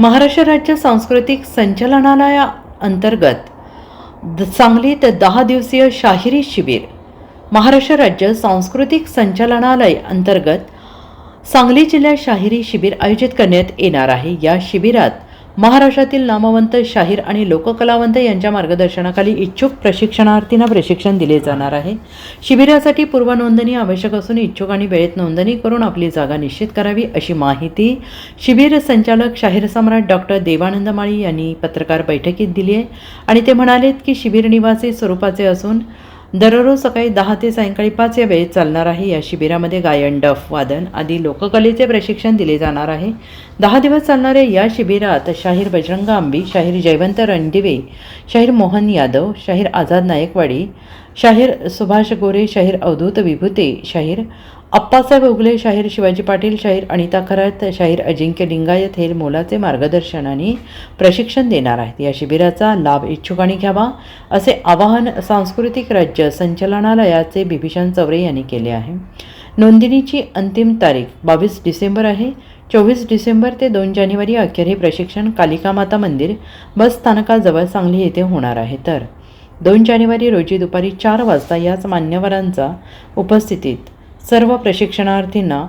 महाराष्ट्र राज्य सांस्कृतिक संचालनालयाअंतर्गत सांगलीत 10 दिवसीय शाहिरी शिबिर. महाराष्ट्र राज्य सांस्कृतिक संचालनालय अंतर्गत सांगली जिल्ह्यात शाहिरी शिबिर आयोजित करण्यात येणार आहे. या शिबिरात महाराष्ट्रातील नामवंत शाहीर आणि लोककलावंत यांच्या मार्गदर्शनाखाली इच्छुक प्रशिक्षणार्थींना प्रशिक्षण दिले जाणार आहे. शिबिरासाठी पूर्वनोंदणी आवश्यक असून इच्छुक आणि वेळेत नोंदणी करून आपली जागा निश्चित करावी, अशी माहिती शिबिर संचालक शाहीर सम्राट डॉक्टर देवानंद माळी यांनी पत्रकार बैठकीत दिली आहे. आणि ते म्हणालेत की शिबिर निवासी स्वरूपाचे असून दररोज सकाळी 10 ते सायंकाळी 5 या वेळेत चालणार आहे. या शिबिरामध्ये गायन, डफ वादन आदी लोककलेचे प्रशिक्षण दिले जाणार आहे. 10 दिवस चालणाऱ्या या शिबिरात शाहीर बजरंग आंबी, शाहीर जयवंत रणदिवे, शाहीर मोहन यादव, शाहीर आझाद नायकवाडी, शाहीर सुभाष गोरे, शाहीर अवधूत विभूते, शाहीर अप्पासाहेब उगले, शाहीर शिवाजी पाटील, शाहीर अनिता खरात, शाहीर अजिंक्य लिंगायत हे मोलाचे मार्गदर्शन आणि प्रशिक्षण देणार आहेत. या शिबिराचा लाभ इच्छुकांनी घ्यावा, असे आवाहन सांस्कृतिक राज्य संचालनालयाचे बिभीषण चौरे यांनी केले आहे. नोंदणीची अंतिम तारीख 22 डिसेंबर आहे. 24 डिसेंबर ते 2 जानेवारी अखेर हे प्रशिक्षण कालिका माता मंदिर बस स्थानकाजवळ सांगली येथे होणार आहे. तर 2 जानेवारी रोजी दुपारी 4 वाजता याच मान्यवरांचा उपस्थितीत सर्व प्रशिक्षणार्थींना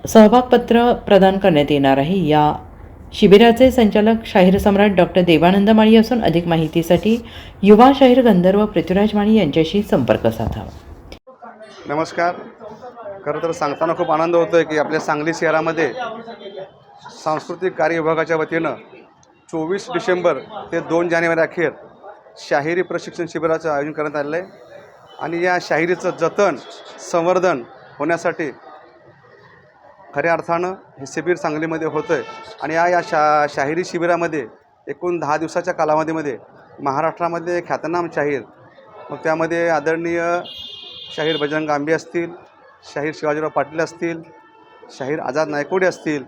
सहभागपत्र प्रदान करण्यात येणार आहे. या शिबिराचे संचालक शाहीर सम्राट डॉक्टर देवानंद माळी असून अधिक माहितीसाठी युवा शाहीर गंधर्व पृथ्वीराज माळी यांच्याशी संपर्क साधावा. नमस्कार. खरं तर सांगताना खूप आनंद होतो आहे की आपल्या सांगली शहरामध्ये सांस्कृतिक कार्य विभागाच्या वतीनं 24 डिसेंबर ते 2 जानेवारी अखेर शाहिरी प्रशिक्षण शिबिराचं आयोजन करण्यात आलेलं आहे. आणि या शाहिरीचं जतन, संवर्धन होण्यासाठी खऱ्या अर्थानं हे शिबिर सांगलीमध्ये होतं आहे. आणि या शाहिरी शिबिरामध्ये एकूण 10 दिवसाच्या कालावधीमध्ये महाराष्ट्रामध्ये ख्यातनाम शाहीर, मग त्यामध्ये आदरणीय शाहीर बजरंग आंबे असतील, शाहीर शिवाजीराव पाटील असतील, शाहीर आझाद नायकवाडी असतील,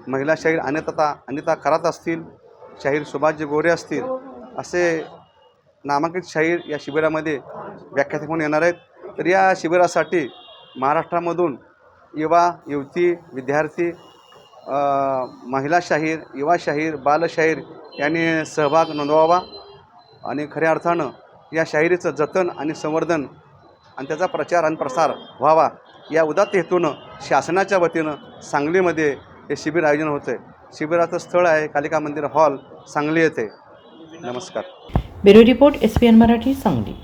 महिला शाहीर अनिता खरात असतील, शाहीर सुभाष गोरे असतील, असे नामांकित शाहीर या शिबिरामध्ये व्याख्याते म्हणून येणार आहेत. तर या शिबिरासाठी महाराष्ट्रामधून युवा, युवती, विद्यार्थी, महिला शाहीर, युवा शाहीर, बालशाहीर यांनी सहभाग नोंदवावा आणि खऱ्या अर्थानं या शाहिरीचं जतन आणि संवर्धन आणि त्याचा प्रचार आणि प्रसार व्हावा, या उदात्त हेतूनं शासनाच्या वतीनं सांगलीमध्ये हे शिबिर आयोजन होतं आहे. शिबिराचं स्थळ आहे कालिका मंदिर हॉल, सांगली येथे. नमस्कार. Bureau report, SPN Marathi, Sangli.